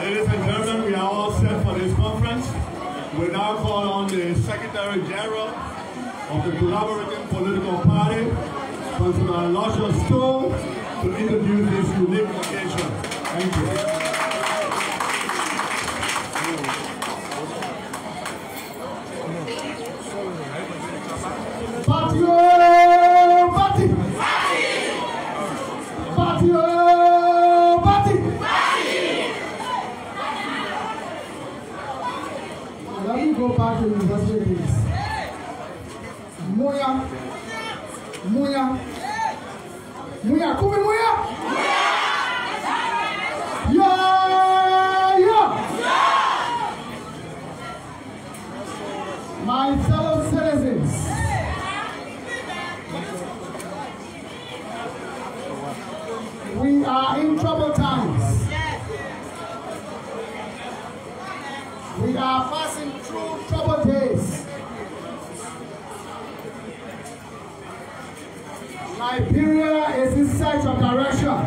Ladies and gentlemen, we are all set for this conference. We now call on the Secretary General of the Collaborating Political Party, Councilor Luscious Stone, to introduce this unique occasion. Thank you. Let me go back to university, please. Muya, Muya, Muya, Kumi Muya. Yeah. My fellow citizens, we are in troubled times. We are passing through troubled days. Liberia is in search of direction.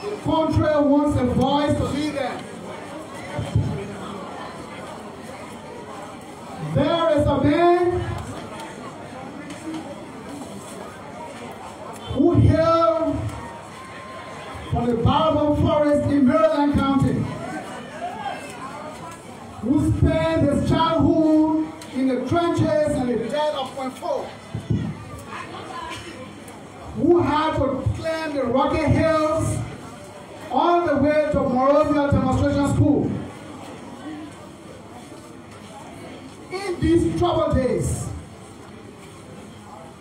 The country wants a voice to lead them. There is a man who hailed from the Bourbon Forest in Maryland County, who spent his childhood in the trenches and the dead of .4, who had to climb the rocky hills on the way to Monrovia Demonstration School. In these troubled days,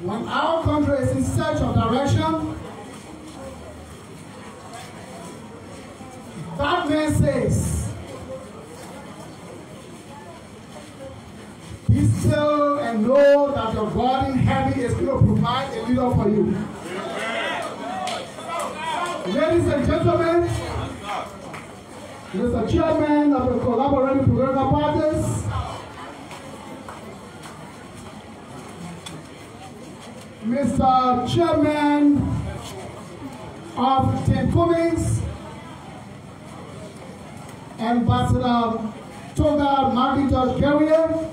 when our country is in search of direction, that man says, be still and know that your God in heaven is going to provide a leader for you. Ladies and gentlemen, Mr. Chairman of the Collaborative Political Parties, Mr. Chairman of Benedict Cummings, Ambassador Toga Maggie George Carrier,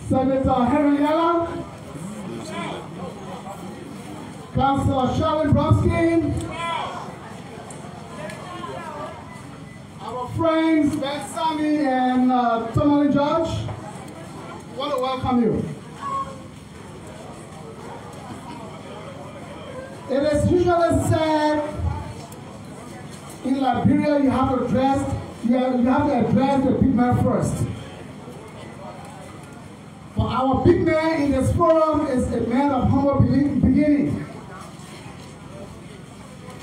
Senator Henry Yella, Councilor Sharon Bromsky, our friends Ben Sami and Tommy George, I want to welcome you. It is usually said in Liberia you have to address the big man first. But our big man in this forum is a man of humble beginning.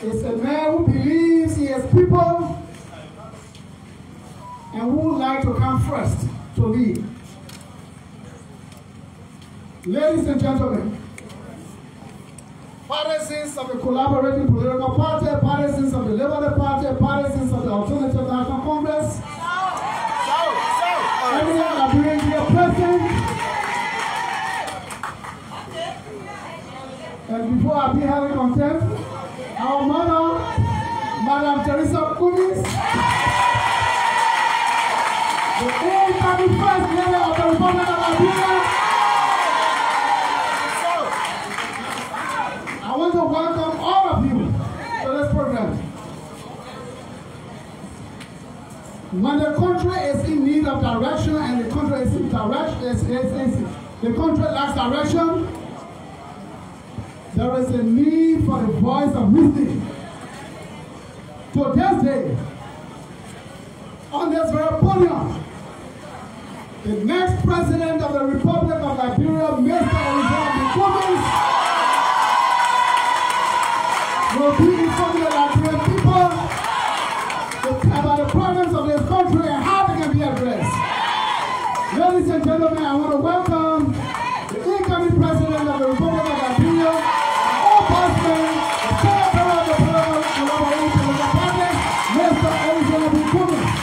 It's a man who believes he has people and who would like to come first to lead. Ladies and gentlemen, partisans of the Collaborative Political Party, partisans of the Liberia Party, partisans of the Alternative National Congress, everyone Liberian here present. And before I be held in contempt, our mother, Madam Teresa Cummings, the incoming First Lady of the Republic of Liberia. I want to welcome all of you to this program. When the country is in need of direction and the country is in direction, the country lacks direction, there is a need for the voice of wisdom. To this day, on this very podium, the next president of the Republic of Liberia, Mr. Benedict Cummings, will be informing the Liberian people about the problems of this country and how they can be addressed. Ladies and gentlemen, I want to welcome the incoming president of the Republic of Liberia, all partisans, the secretary of the Collaborative Political Party, Mr. Benedict Cummings.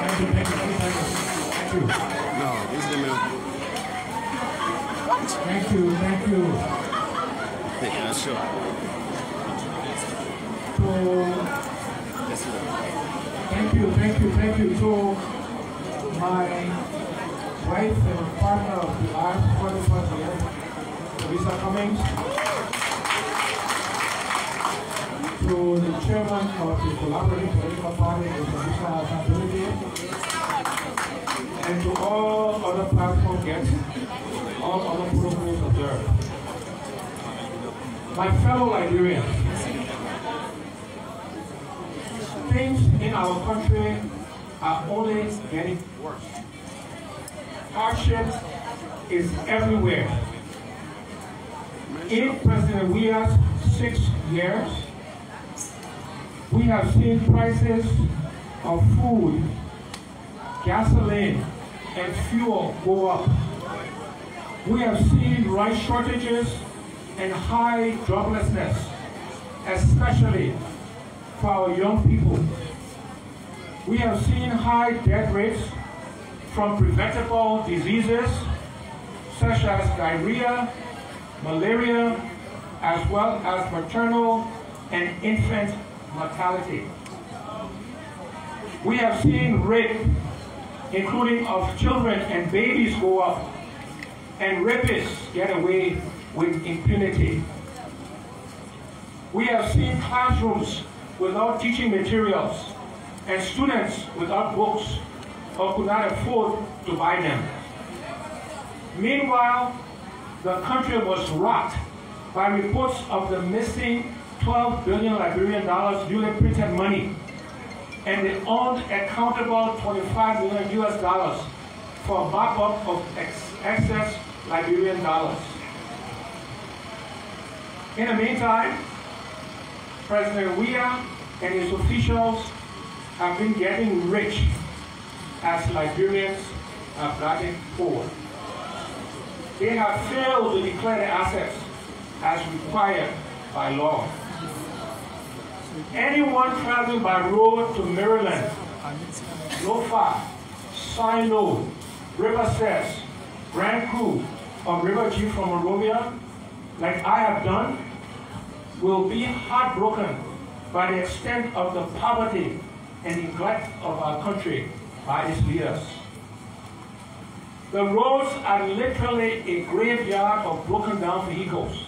Thank you. No, this is the middle. Thank you. Yeah, sure. Thank you to my wife and partner of the last 41 years, Benedict Cummings, to the chairman of the Collaborative Political Party, Mr. Benedict, and to all other platform guests, all other protocols observed. My fellow Liberians, things in our country are only getting worse. Hardship is everywhere. In President Weah's 6 years, we have seen prices of food, gasoline, and fuel go up. We have seen rice shortages and high joblessness, especially for our young people. We have seen high death rates from preventable diseases such as diarrhea, malaria, as well as maternal and infant mortality. We have seen rape, including of children and babies, go up, and rapists get away with impunity. We have seen classrooms without teaching materials and students without books or could not afford to buy them. Meanwhile, the country was rocked by reports of the missing 12 billion Liberian dollars newly printed money and the unaccountable 25 million US dollars for a mop-up of excess Liberian dollars. In the meantime, President Weah and his officials have been getting rich as Liberians have gotten poor. They have failed to declare their assets as required by law. Anyone traveling by road to Maryland, Lofa, Sino, River Cess, Grand Coup, or River G from Monrovia, like I have done, will be heartbroken by the extent of the poverty and neglect of our country by its leaders. The roads are literally a graveyard of broken down vehicles.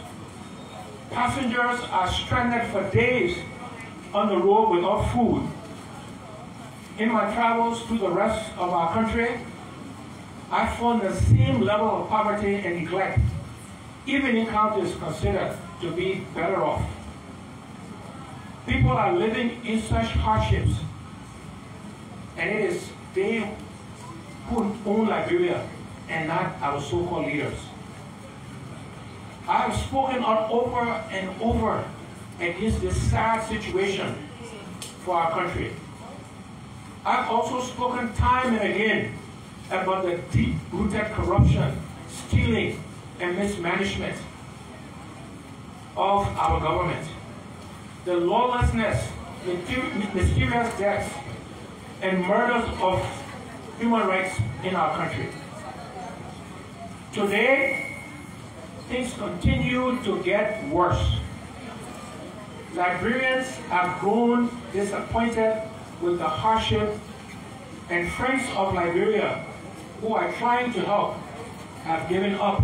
Passengers are stranded for days on the road without food. In my travels through the rest of our country, I found the same level of poverty and neglect, even in counties considered to be better off. People are living in such hardships, and it is they who own Liberia and not our so-called leaders. I have spoken on over and over against this sad situation for our country. I've also spoken time and again about the deep-rooted corruption, stealing, and mismanagement of our government, the lawlessness, mysterious deaths, and murders of human rights in our country. Today, things continue to get worse. Liberians have grown disappointed with the hardship, and friends of Liberia who are trying to help have given up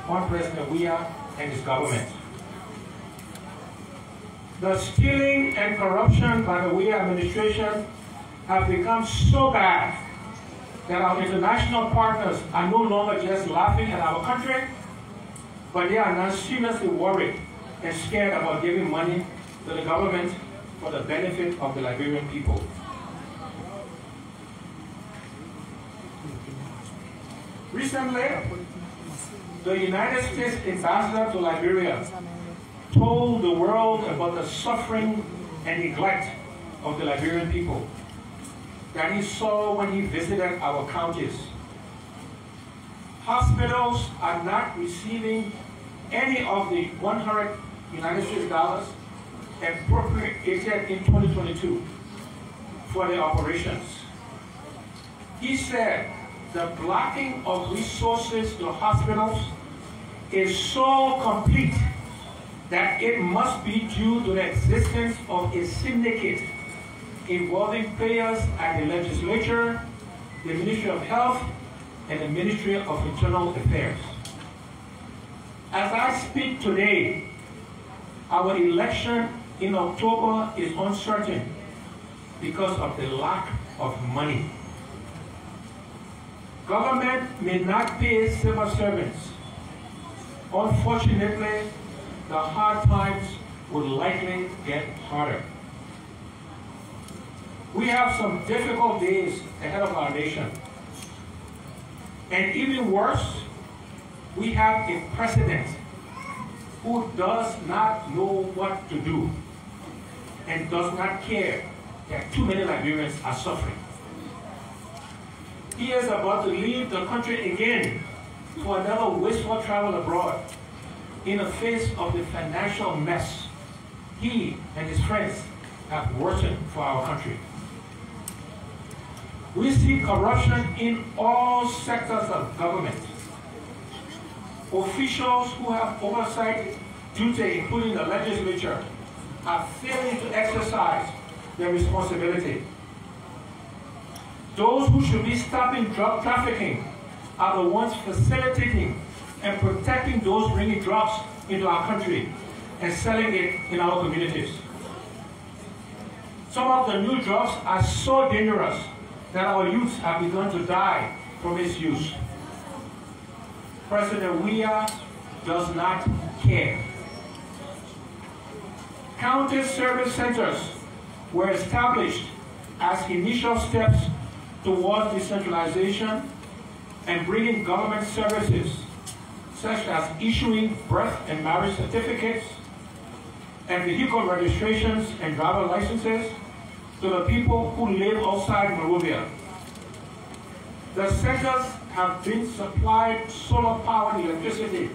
on President Weah and his government. The stealing and corruption by the Weah administration have become so bad that our international partners are no longer just laughing at our country, but they are now seriously worried and scared about giving money to the government for the benefit of the Liberian people. Recently, the United States ambassador to Liberia told the world about the suffering and neglect of the Liberian people that he saw when he visited our counties. Hospitals are not receiving any of the $100 United States dollars appropriated in 2022 for their operations. He said the blocking of resources to hospitals is so complete that it must be due to the existence of a syndicate involving players at the legislature, the Ministry of Health, and the Ministry of Internal Affairs. As I speak today, our election in October is uncertain because of the lack of money. Government may not pay civil servants. Unfortunately, the hard times will likely get harder. We have some difficult days ahead of our nation. And even worse, we have a president who does not know what to do and does not care that too many Liberians are suffering. He is about to leave the country again for another wasteful travel abroad in the face of the financial mess he and his friends have worsened for our country. We see corruption in all sectors of government. Officials who have oversight duty, including the legislature, are failing to exercise their responsibility. Those who should be stopping drug trafficking are the ones facilitating and protecting those bringing drugs into our country and selling it in our communities. Some of the new drugs are so dangerous that our youths have begun to die from its use. President Weah does not care. County service centers were established as initial steps towards decentralization and bringing government services such as issuing birth and marriage certificates and vehicle registrations and driver licenses to the people who live outside Monrovia. The centers have been supplied solar-powered electricity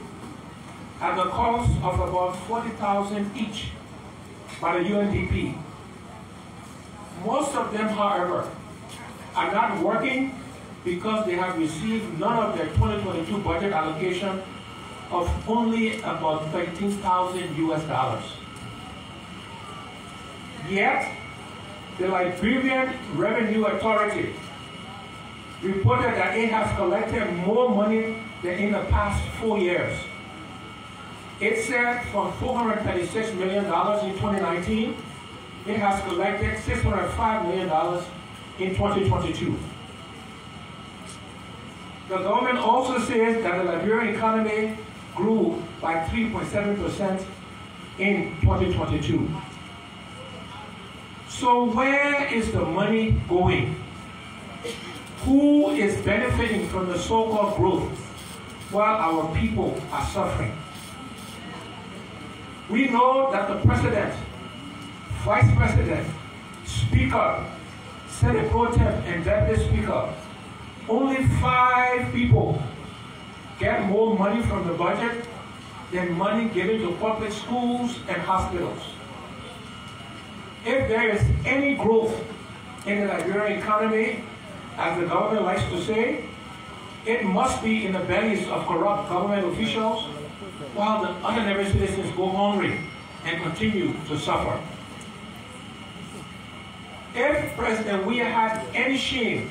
at the cost of about $40,000 each by the UNDP. Most of them, however, are not working because they have received none of their 2022 budget allocation of only about $13,000 US. Yet, the Liberian Revenue Authority reported that it has collected more money than in the past 4 years. It said from $436 million in 2019, it has collected $605 million in 2022. The government also says that the Liberian economy grew by 3.7% in 2022. So where is the money going? Who is benefiting from the so-called growth while our people are suffering? We know that the President, Vice President, Speaker, Senate Pro Tem, and Deputy Speaker, only 5 people get more money from the budget than money given to public schools and hospitals. If there is any growth in the Liberian economy, as the government likes to say, it must be in the bellies of corrupt government officials, while the ordinary citizens go hungry and continue to suffer. If President Weah had any shame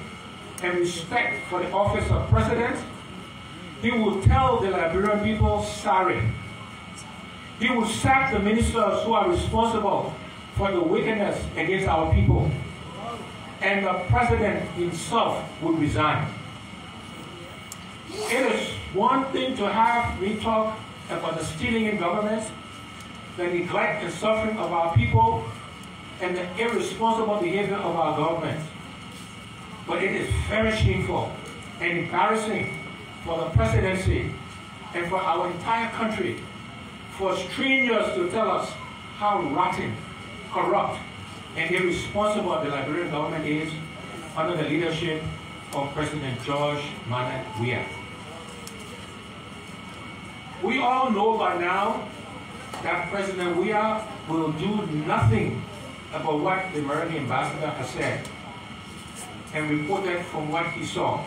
and respect for the office of president, he would tell the Liberian people sorry. He would sack the ministers who are responsible for the wickedness against our people, and the president himself would resign. It is one thing to have me talk about the stealing in government, the neglect and suffering of our people, and the irresponsible behavior of our government. But it is very shameful and embarrassing for the presidency and for our entire country for strangers to tell us how rotten, corrupt, and irresponsible the Liberian government is under the leadership of President George Manet Weah. We all know by now that President Weah will do nothing about what the American ambassador has said and reported from what he saw.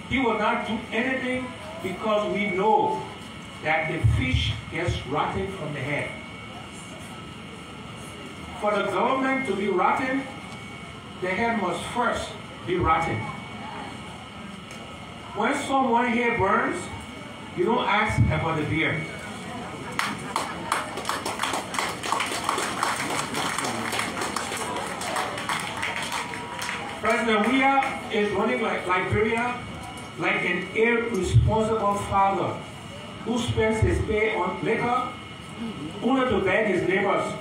He will not do anything because we know that the fish gets rotten from the head. For the government to be rotten, the head must first be rotten. When someone here burns, you don't ask about the beer. President Weah is running like Liberia like an irresponsible father who spends his pay on liquor only to beg his neighbors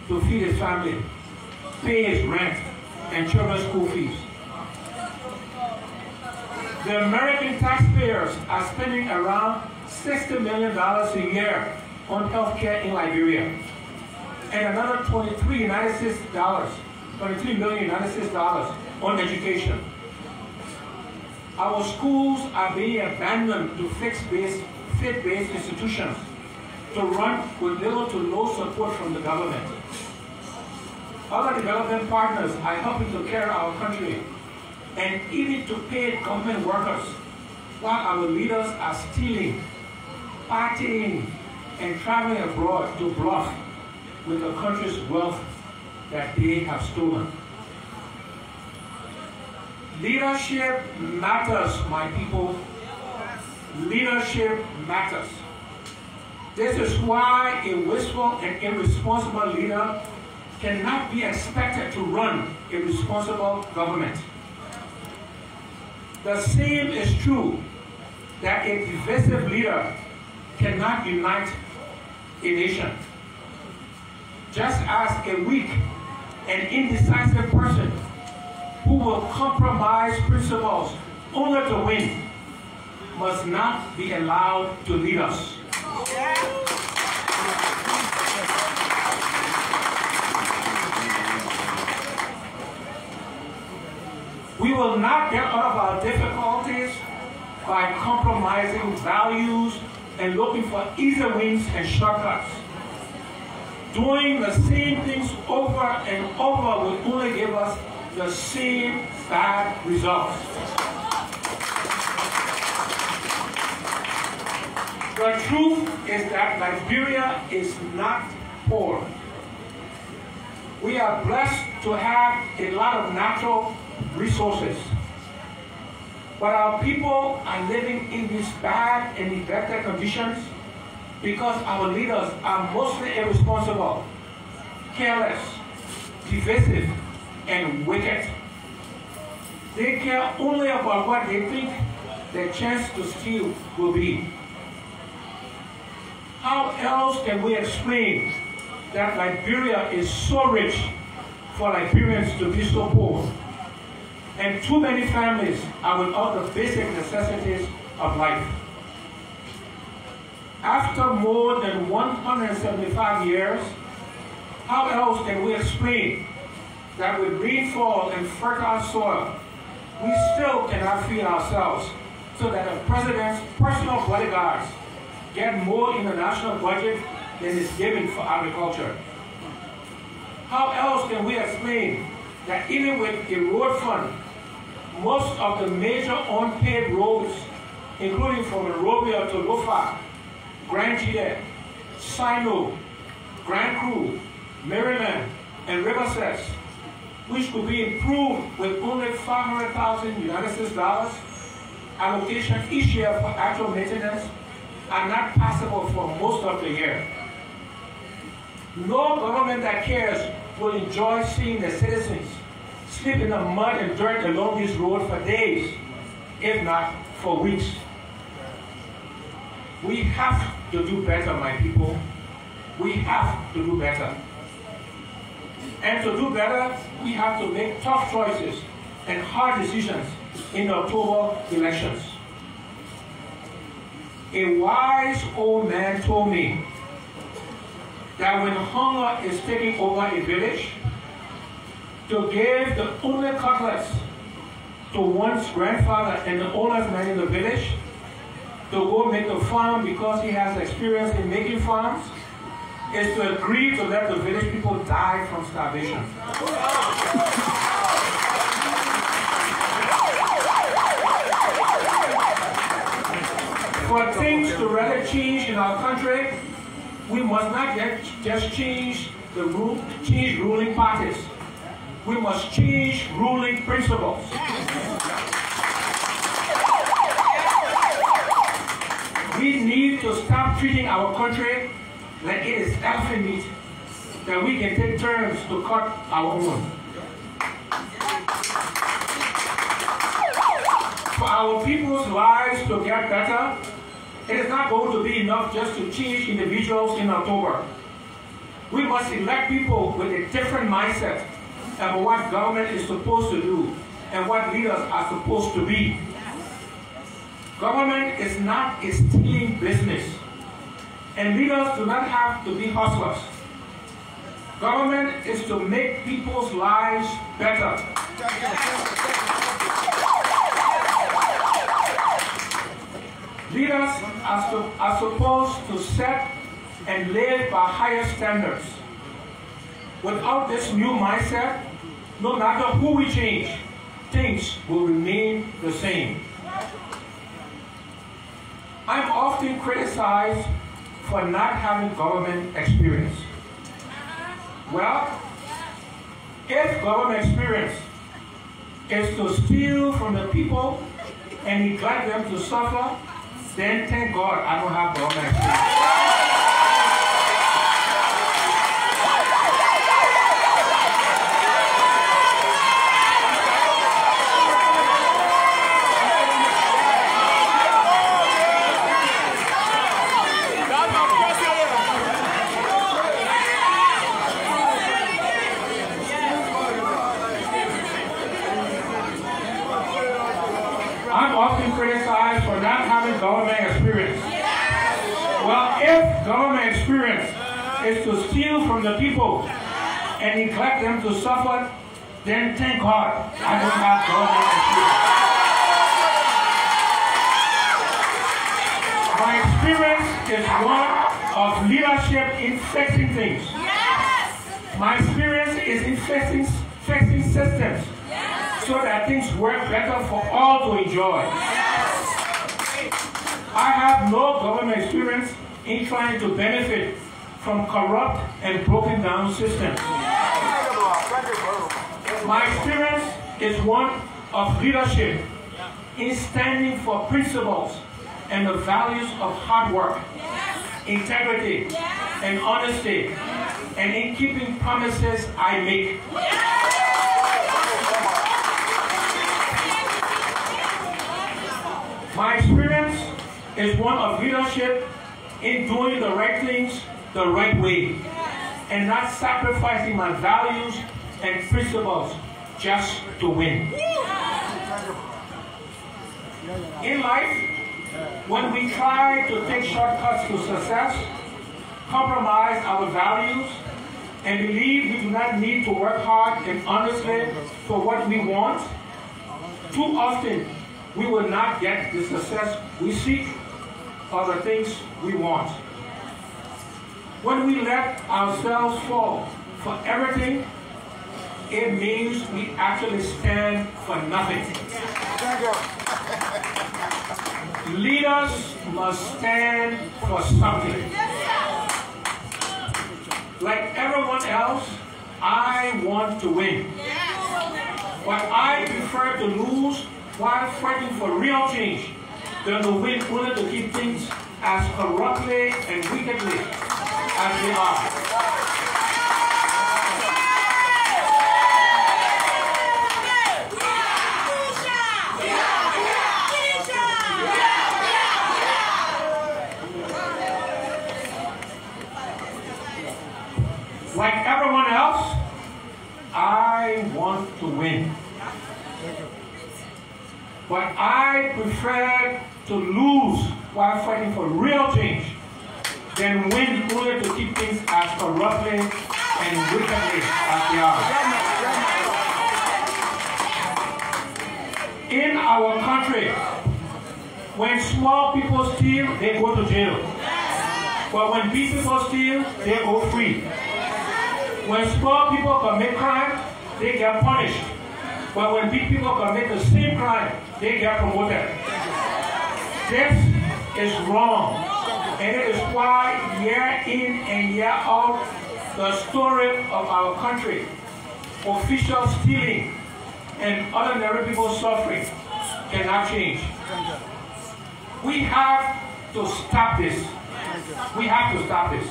to feed his family, pay his rent, and children's school fees. The American taxpayers are spending around $60 million a year on health care in Liberia, and another $23 million United States dollars on education. Our schools are being abandoned to faith-based institutions to run with little to no support from the government. Other development partners are helping to carry our country and even to pay government workers while our leaders are stealing, partying, and traveling abroad to bluff with the country's wealth that they have stolen. Leadership matters, my people. Leadership matters. This is why a wasteful and irresponsible leader cannot be expected to run a responsible government. The same is true that a divisive leader cannot unite a nation. Just as a weak and indecisive person who will compromise principles only to win must not be allowed to lead us. We will not get out of our difficulties by compromising values and looking for easy wins and shortcuts. Doing the same things over and over will only give us the same bad results. The truth is that Liberia is not poor. We are blessed to have a lot of natural resources. But our people are living in these bad and neglected conditions because our leaders are mostly irresponsible, careless, divisive, and wicked. They care only about what they think their chance to steal will be. How else can we explain that Liberia is so rich for Liberians to be so poor? And too many families are without the basic necessities of life. After more than 175 years, how else can we explain that with rainfall and fertile soil, we still cannot feed ourselves, so that the president's personal bodyguards get more in the national budget than is given for agriculture? How else can we explain that even with a road fund, most of the major unpaved roads, including from Liberia to Lofa, Grand Chile, Sino, Grand Cru, Maryland, and Riverside, which could be improved with only $500,000 United States dollars allocation each year for actual maintenance, are not passable for most of the year. No government that cares will enjoy seeing the citizens sleep in the mud and dirt along this road for days, if not for weeks. We have to do better, my people. We have to do better. And to do better, we have to make tough choices and hard decisions in the October elections. A wise old man told me that when hunger is taking over a village, to give the only cutlets to one's grandfather and the oldest man in the village, to go make a farm because he has experience in making farms, is to agree to let the village people die from starvation. For things to really change in our country, we must not just change ruling parties. We must change ruling principles. We need to stop treating our country like it is elephant meat that we can take turns to cut our own. For our people's lives to get better, it is not going to be enough just to change individuals in October. We must elect people with a different mindset about what government is supposed to do and what leaders are supposed to be. Government is not a stealing business, and leaders do not have to be hustlers. Government is to make people's lives better. Leaders are supposed to set and live by higher standards. Without this new mindset, no matter who we change, things will remain the same. I'm often criticized for not having government experience. Well, if government experience is to steal from the people and neglect them to suffer, then thank God I don't have government experience. I'm often criticized for not having government experience. Well, if government experience is to steal from the people and neglect them to suffer, then thank God I don't have government experience. is one of leadership in fixing things. My experience is in fixing systems so that things work better for all to enjoy. I have no government experience in trying to benefit from corrupt and broken down systems. My experience is one of leadership in standing for principles and the values of hard work, integrity, and honesty, and in keeping promises I make. My experience is one of leadership in doing the right things the right way, and not sacrificing my values and principles just to win. In life, when we try to take shortcuts to success, compromise our values, and believe we do not need to work hard and honestly for what we want, too often we will not get the success we seek or the things we want. When we let ourselves fall for everything, it means we actually stand for nothing. Leaders must stand for something. Like everyone else, I want to win. But I prefer to lose while fighting for real change than to win only to keep things as corruptly and wickedly as they are. Like everyone else, I want to win. But I prefer to lose while fighting for real change than win only to keep things as corruptly and wickedly as they are. In our country, when small people steal, they go to jail. But when big people steal, they go free. When small people commit crime, they get punished. But when big people commit the same crime, they get promoted. This is wrong. And it is why year in and year out, the story of our country, official stealing and ordinary people suffering, cannot change. We have to stop this. We have to stop this.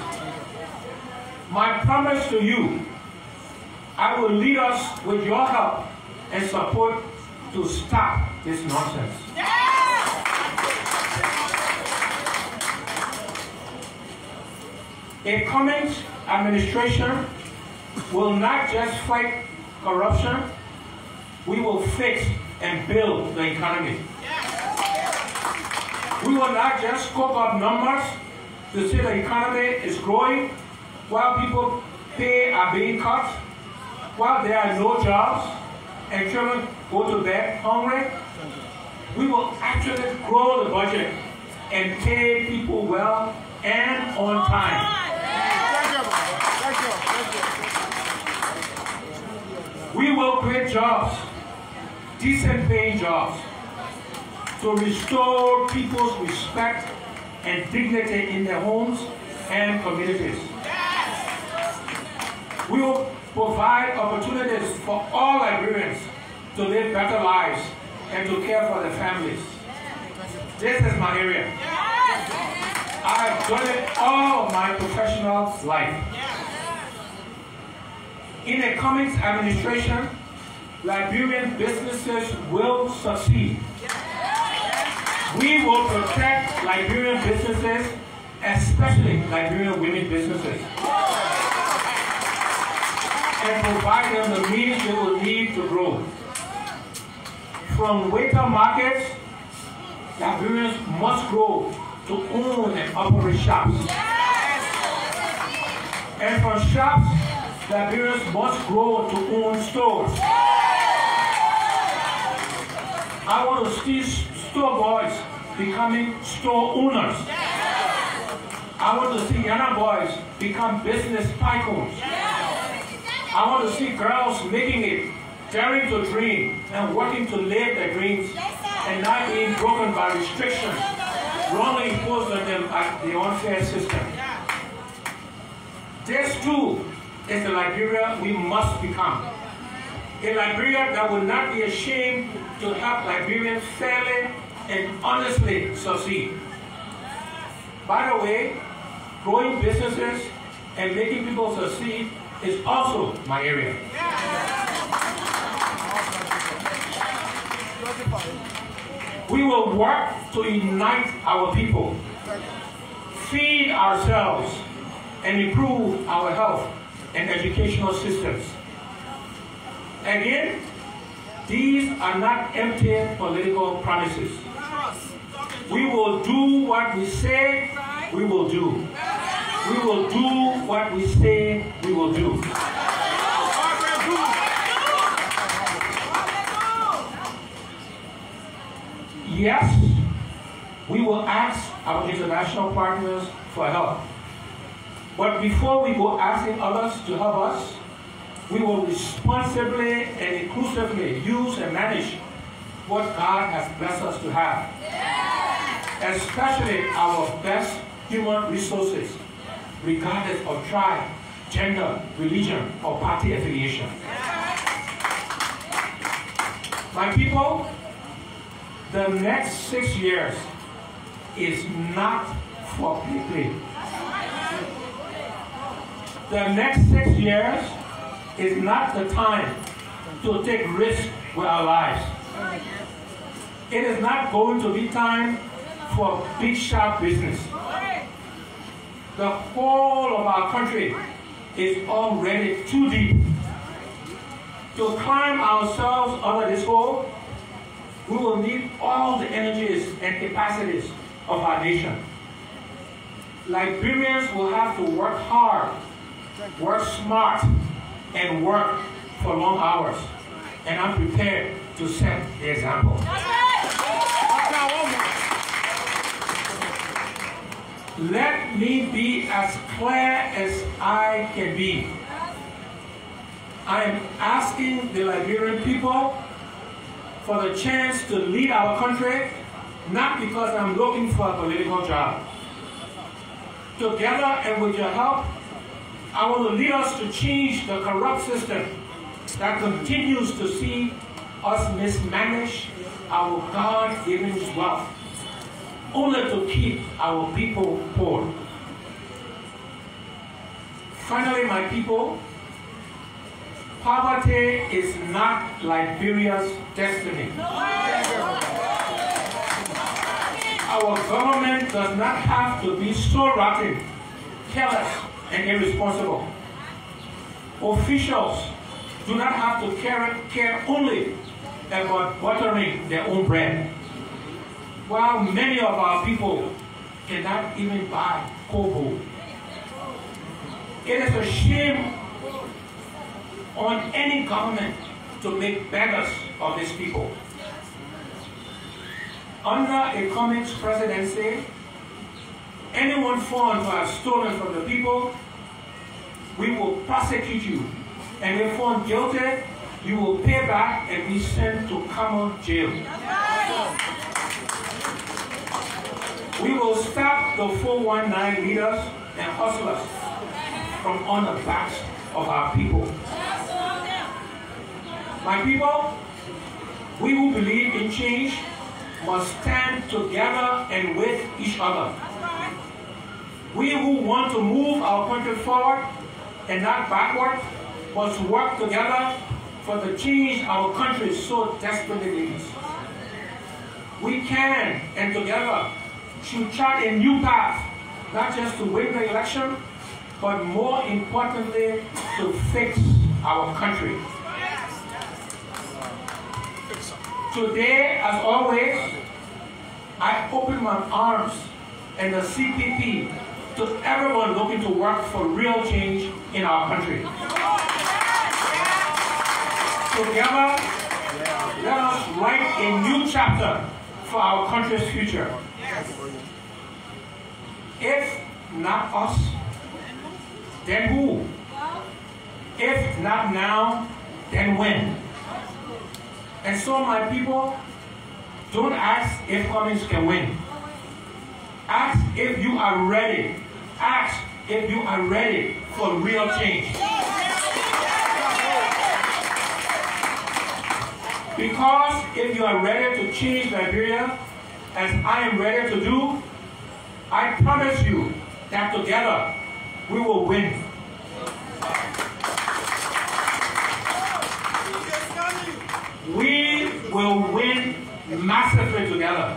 My promise to you, I will lead us with your help and support to stop this nonsense. A Cummings administration will not just fight corruption, we will fix and build the economy. We will not just cook up numbers to say the economy is growing while people pay are being cut, while there are no jobs and children go to bed hungry. We will actually grow the budget and pay people well and on time. We will create jobs, decent paying jobs, to restore people's respect and dignity in their homes and communities. We will provide opportunities for all Liberians to live better lives and to care for their families. This is my area. I have done it all of my professional life. In a Cummings administration, Liberian businesses will succeed. We will protect Liberian businesses, especially Liberian women businesses, and provide them the means they will need to grow. From waiter markets, Liberians must grow to own and operate shops. And from shops, Liberians must grow to own stores. I want to see store boys becoming store owners. I want to see young boys become business tycoons. I want to see girls making it, daring to dream and working to live their dreams and not being broken by restrictions wrongly imposed on them by the unfair system. This too is the Liberia we must become. A Liberia that will not be ashamed to help Liberians fairly and honestly succeed. By the way, growing businesses and making people succeed is also my area. We will work to unite our people, feed ourselves, and improve our health and educational systems. Again, these are not empty political promises. We will do what we say we will do. We will do what we say we will do. Yes, we will ask our international partners for help. But before we go asking others to help us, we will responsibly and inclusively use and manage what God has blessed us to have. Especially our best human resources, regardless of tribe, gender, religion, or party affiliation. My people, the next 6 years is not for play. The next 6 years is not the time to take risks with our lives. It is not going to be time for big shot business. The whole of our country is already too deep. To climb ourselves under this hole, we will need all the energies and capacities of our nation. Liberians will have to work hard, work smart, and work for long hours. And I'm prepared to set the example. Let me be as clear as I can be. I am asking the Liberian people for the chance to lead our country, not because I'm looking for a political job. Together and with your help, I want to lead us to change the corrupt system that continues to see us mismanage our God-given wealth, only to keep our people poor. Finally, my people, poverty is not Liberia's destiny. Our government does not have to be so rotten, careless, and irresponsible. Officials do not have to care only about buttering their own bread, while many of our people cannot even buy kobo. It is a shame on any government to make beggars of these people. Under a Cummings presidency, anyone found to have stolen from the people, we will prosecute you. And if found guilty, you will pay back and be sent to common jail. We will stop the 419 leaders and hustlers from on the backs of our people. My people, we who believe in change must stand together and with each other. We who want to move our country forward and not backward must work together for the change our country so desperately needs. We can, and together, should chart a new path, not just to win the election, but more importantly, to fix our country. Today, as always, I open my arms and the CPP to everyone looking to work for real change in our country. Together, let us write a new chapter for our country's future. If not us, then who? If not now, then when? And so, my people, don't ask if Cummings can win. Ask if you are ready. Ask if you are ready for real change. Because if you are ready to change Liberia, as I am ready to do, I promise you that together we will win. We will win massively together.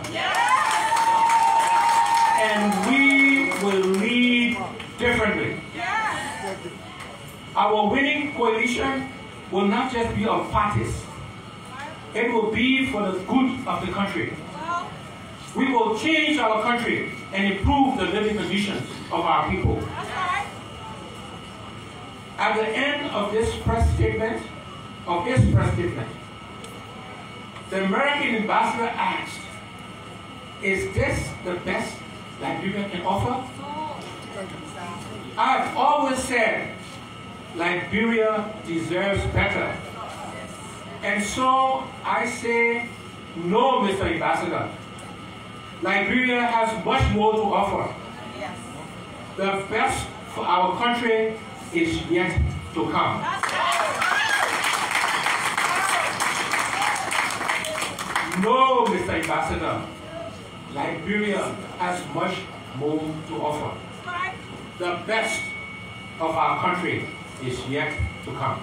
And we will lead differently. Our winning coalition will not just be of parties. It will be for the good of the country. We will change our country and improve the living conditions of our people. At the end of this press statement, the American ambassador asked, "Is this the best Liberia can offer?" I've always said Liberia deserves better. And so I say, no, Mr. Ambassador. Liberia has much more to offer. Yes. The best for our country is yet to come. No, Mr. Ambassador. Liberia has much more to offer. The best of our country is yet to come.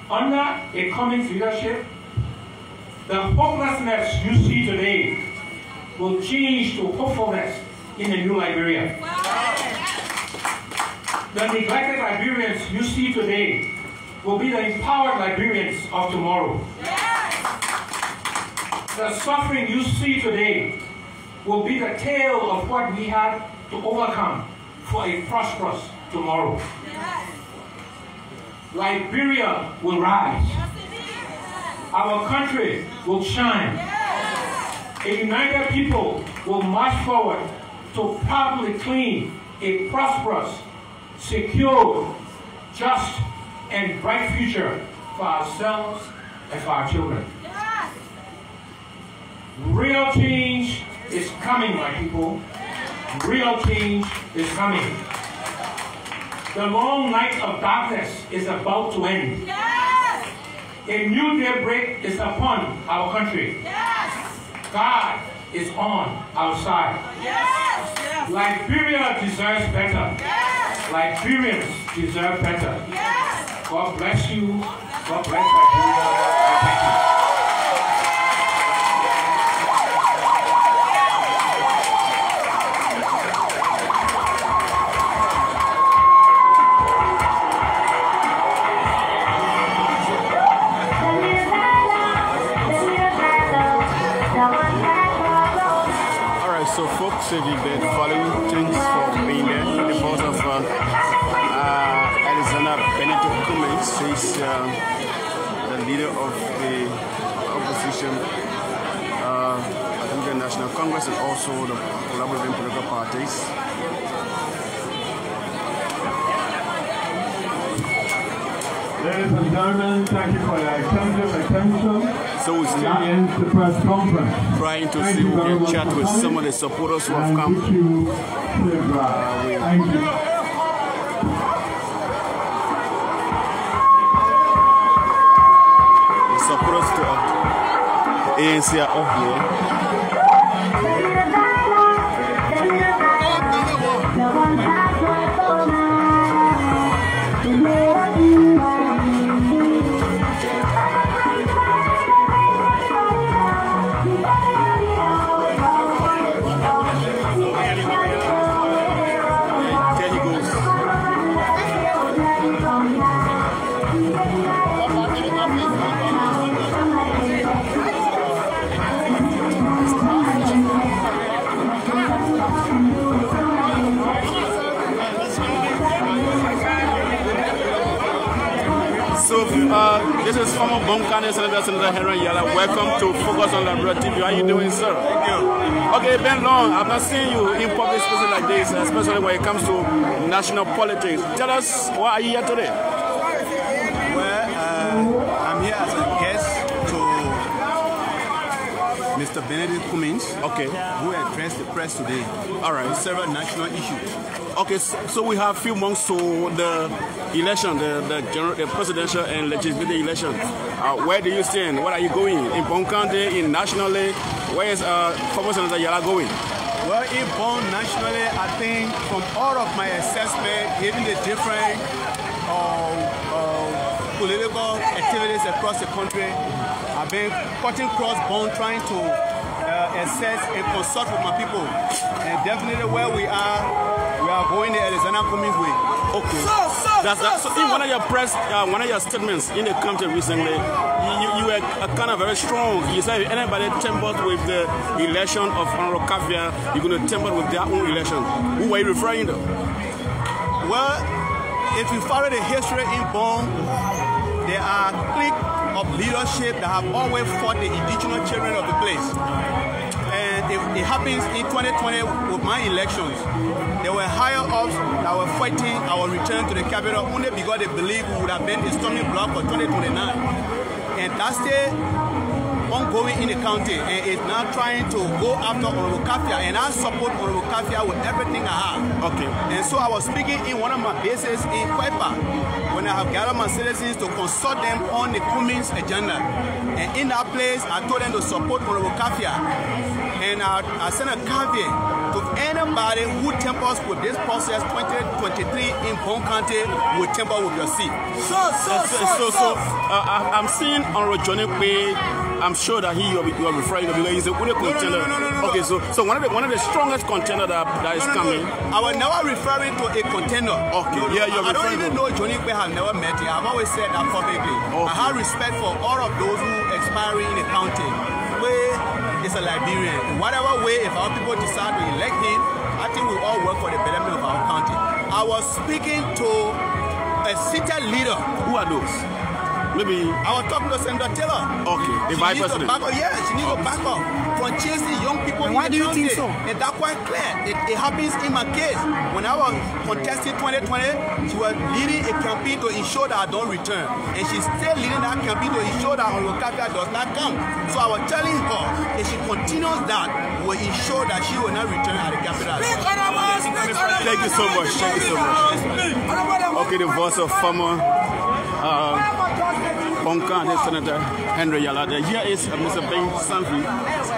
Under a Cummings leadership, the hopelessness you see today will change to hopefulness in a new Liberia. The neglected Liberians you see today will be the empowered Liberians of tomorrow. The suffering you see today will be the tale of what we had to overcome for a prosperous tomorrow. Liberia will rise. Our country will shine. A united people will march forward to proudly claim a prosperous, secure, just, and bright future for ourselves and for our children. Real change is coming, my people. Real change is coming. The long night of darkness is about to end. Yes! A new daybreak is upon our country. Yes! God is on our side. Yes! Liberia deserves better. Yes! Liberians deserve better. Yes! God bless you. God bless Liberia. Thank you. So folks, if you've been following, thanks for being there. The boss of Alexander Benedict Cummings, he's the leader of the opposition, I think the National Congress and also the collaborating political parties. Ladies and gentlemen, thank you for your attention. So we still ends the press conference. Trying to see who can chat with some of the supporters who have come. Thank you. The supporters to ANC are up here. this is former County Senator Henry Yala. Welcome to Focus on Liberia TV. How are you doing, sir? Thank you. Okay, it's been long. I've not seen you in public spaces like this, especially when it comes to national politics. Tell us, why are you here today? Well, I'm here as a guest to Mr. Benedict Cummings, okay, who addressed the press today. All right. On several national issues. Okay, so we have a few months to the election, the presidential and legislative election. Where do you stand? What are you going? In Bon County, in nationally? Where is former Senator Yala going? Well, in Bon nationally, I think from all of my assessment, given the different political activities across the country, I've been cutting cross Bon, trying to assess and consult with my people. And definitely where we are going the Alexander Cummings way. Okay. So in one of your statements in the country recently, you were kind of very strong. You said if anybody tampered with the election of Honorable Kafia, you're going to tamper with their own election. Who were you referring to? Well, if you follow the history in Bon, there are cliques of leadership that have always fought the indigenous children of the place. And it happens in 2020 with my elections. There were higher ups that were fighting our return to the capital only because they believed we would have been a stumbling block for 2029. And that's still ongoing in the county, and it's now trying to go after Honorable Kafia, and I support Honorable Kafia with everything I have. Okay. And so I was speaking in one of my bases in Kwepa when I have gathered my citizens to consult them on the Cummings agenda. And in that place, I told them to support Honorable Kafia. And I sent a caveat to anybody who tampers with this process 2023 in Bon County will tamper with your seat. I'm seeing Honorable Johnny Pay. I'm sure that you are referring to because he's a good contender. No. Okay, so one of the strongest contender that is coming. I was never referring to a contender. Okay, I don't even know Johnny Pay. I've never met him. I've always said that publicly. Okay. I have respect for all of those who expire in the county. Where is a Liberian. In whatever way, if our people decide to elect him, I think we all work for the betterment of our county. I was speaking to a seated leader. Who are those? Maybe I was talking to Senator Taylor. Okay, the vice president. She needs to back up from chasing young people. And why do you think so? And that's quite clear. It happens in my case. When I was contesting 2020, she was leading a campaign to ensure that I don't return. And she's still leading that campaign to ensure that Honorable Kafia does not come. So I was telling her, if she continues that, we'll ensure that she will not return at the capital. Thank you so much. Thank you so much. Okay, the voice of former Bon County Senator Henry Yala. Here is Mr. Ben Sanfi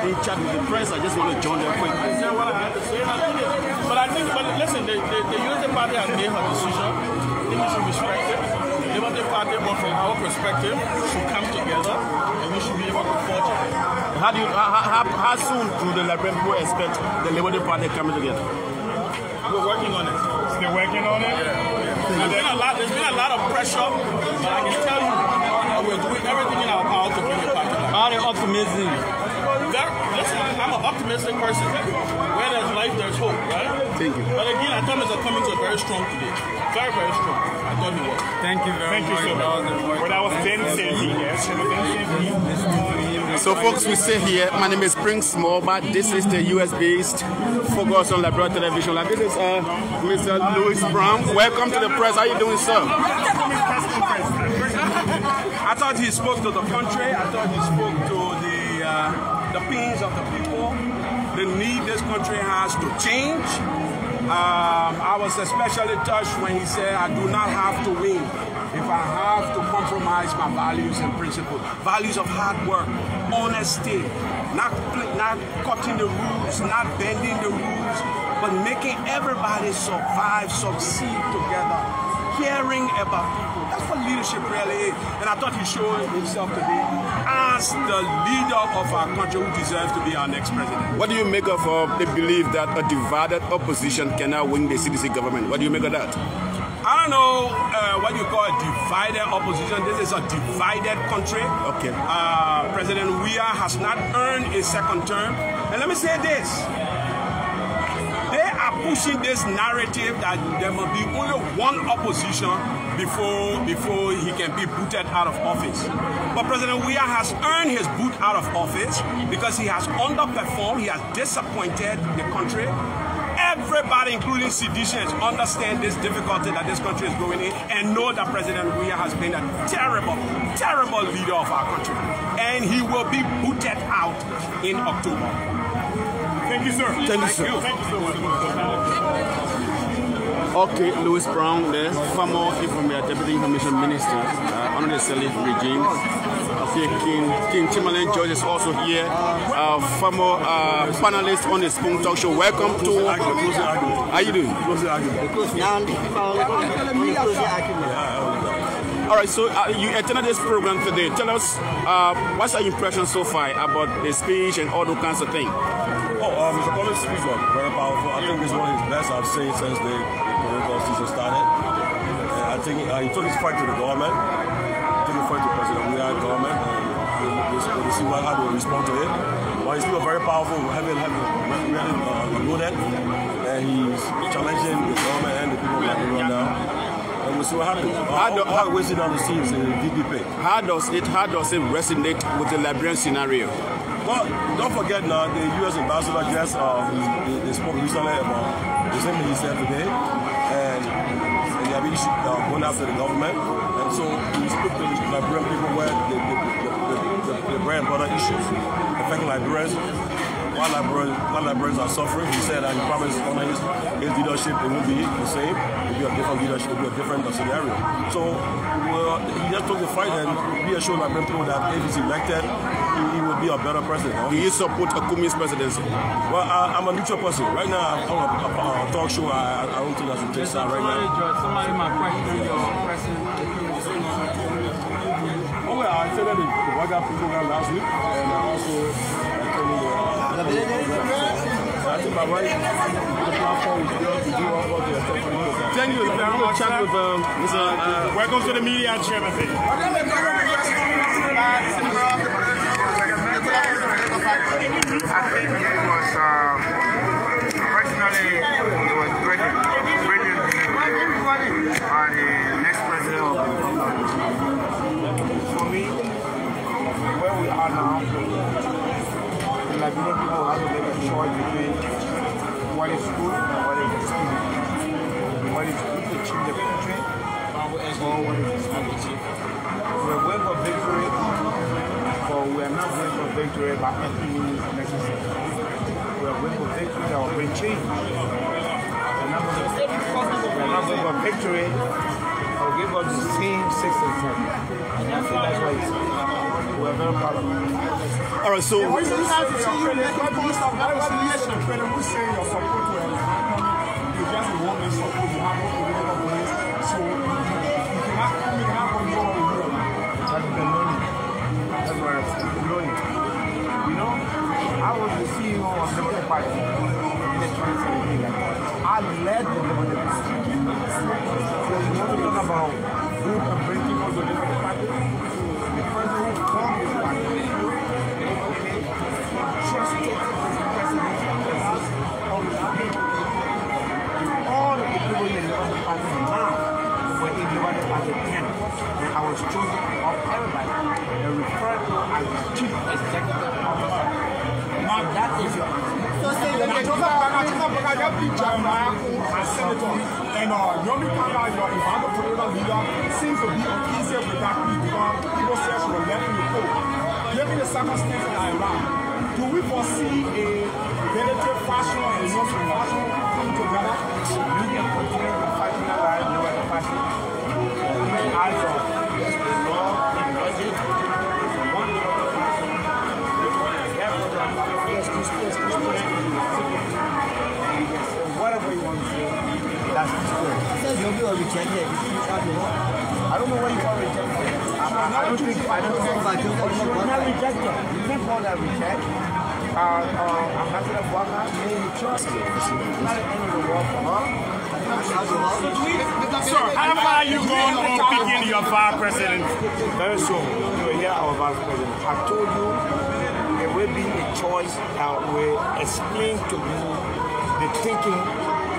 in chat with the press. I just want to join them quick. I said what I had to say. But listen, the Unity Party has made her decision. I think we should respect it. The Liberty Party, from our perspective, should come together and we should be able to forge it. How soon do the Liberian people expect the Liberty Party coming together? We're working on it. Still working on it? Yeah. There's been a lot of pressure, but I can tell you we're doing everything in our power to bring the party back. Are they optimistic? Listen, I'm an optimistic person. Where there's life, there's hope, right? Thank you. But again, I thought Mr. Cummings was very strong today. Very, very strong. I thought he was. Thank you very much. Thank you so much. But I was then saying yes. So folks, we stay here. My name is Prince Smallbat. This is the US-based Focus on Liberia television. Like this is Mr. Louis Brown. Welcome to the press. How are you doing, sir? I thought he spoke to the country. I thought he spoke to the pains of the people, the need this country has to change. I was especially touched when he said, I do not have to win if I have to compromise my values and principles. Values of hard work, honesty, not cutting the rules, not bending the rules, but making everybody survive, succeed together, caring about people. That's what leadership really is. And I thought he showed himself today as the leader of our country who deserves to be our next president. What do you make of the belief that a divided opposition cannot win the CDC government? What do you make of that? I don't know what you call a divided opposition. This is a divided country. Okay. President Weah has not earned a second term. And let me say this. They are pushing this narrative that there must be only one opposition before he can be booted out of office. But President Weah has earned his boot out of office because he has underperformed, he has disappointed the country. Everybody, including seditionists, understand this difficulty that this country is going in and know that President Weah has been a terrible, terrible leader of our country. And he will be booted out in October. Thank you, sir. Thank you, sir. Thank you so much. Okay, Louis Brown, the former Deputy Information Minister under the Salif regime. Okay, King Timberland George is also here, former panelist on the Spoon Talk Show. Welcome to. How you doing? All right, so you attended this program today. Tell us what's your impression so far about the speech and all those kinds of things. Mr. Cummings' speech was very powerful. I think it's one of his best I've seen since the political season started. And I think he took his fight to the government, took his fight to President Weah government, and we'll see how they will respond to it. But his speech was very powerful, really loaded, and he's challenging the government and the people of Liberia now. And we'll see what happens. How we sit down the scenes in VDP. How does it resonate with the Liberian scenario? Well, don't forget now, the U.S. ambassador just they spoke recently about the same thing he said today, and they have issued going after the government, and so he spoke to the Liberian people where the bread and butter issues affecting Liberians. While Liberians are suffering, he said that he promised under his leadership it won't be the same, it will be a different leadership, it will be a different scenario. So he just took the fight and reassured Liberian people that if he's elected, he will be a better president. Do you support Cummings' presidency? Well, I'm a neutral person. Right now, I'm on a talk show. I don't think I should take side right now. Somebody might question your president. Oh, well, I attended the Waga program last week, and I also attended I think my right, the platform is there to do all the stuff. Thank you. I'm going to chat with Mr. Welcome to the media, Chairman. I think it was personally it was brilliant and the next president of for me, where we are now, the Liberian people have to make a choice between what is good and what is good. What is good to achieve the country or what is good. We are going for victory, but we are not going for victory by any means necessary. We are going for victory that will bring change. We are not going for victory that will give us the same 6 and 10. And I think that's why we are very proud of it. All right, so What do you have to say? You say your support to you just want to support you have to so you cannot come in your That's the learning. That's where it's learning. You know, I was the CEO of the Liberty Party in the 2017. I led the Liberty Party. So you want to talk about who can bring people to the Liberty Party? The person who formed this party. Okay? Trusted this president of the people. All of the people in the Liberty Party now were in the Liberty Party 10. And I was chosen of everybody and referred to as the chief executive officer. Now that is your answer. So say that you and the only time that your Ivano political leader seems to be easier with that because people say she was left in the cold. Given the circumstances that are around, do we foresee a relative fashion and a social fashion coming together? You can continue to fight in the line, no matter fashion. I don't. Whatever you want to do, that's the story. You'll be rejected. I don't know what you call rejected. I don't think you're not rejected. You can call that reject. Ambassador Waka made me trust you. It's not the end of the world for her. Sir, how far are you going on picking your vice president? Very soon, you will hear our vice president. I told you it will be a choice that will explain to you the thinking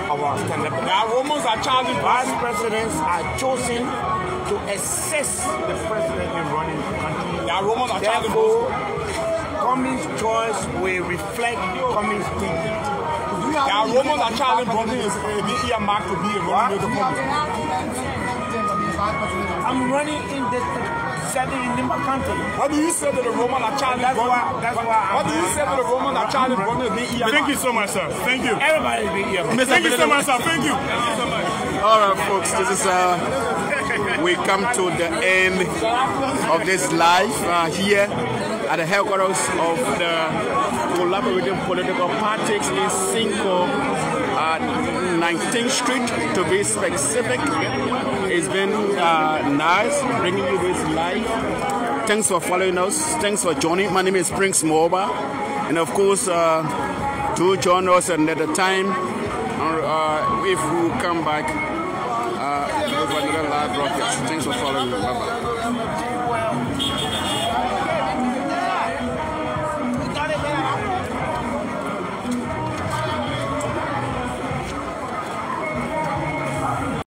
of our stand-up. Now, Romans are challenging vice presidents are chosen to assist the president in running the country. Therefore, Cummings' choice will reflect Cummings' thinking. Romans are Charlie Brother is being earmarked to be a running mate of I'm running in the country. What do you say to the Roman and Charlie Brother? What do you say to the Roman and Charlie Brother being earmarked? Thank you so much, sir. Thank you. Everybody being earmarked. Thank you so much, sir. Thank you. Thank you so much. All right, folks, this is we come to the end of this live here at the headquarters of the Collaborative Political Parties in Cinco, 19th Street to be specific. It's been nice bringing you this live. Thanks for following us. Thanks for joining. My name is Prince Moba, and of course, do join us another time if we come back with another live broadcast. Thanks for following. Bye bye.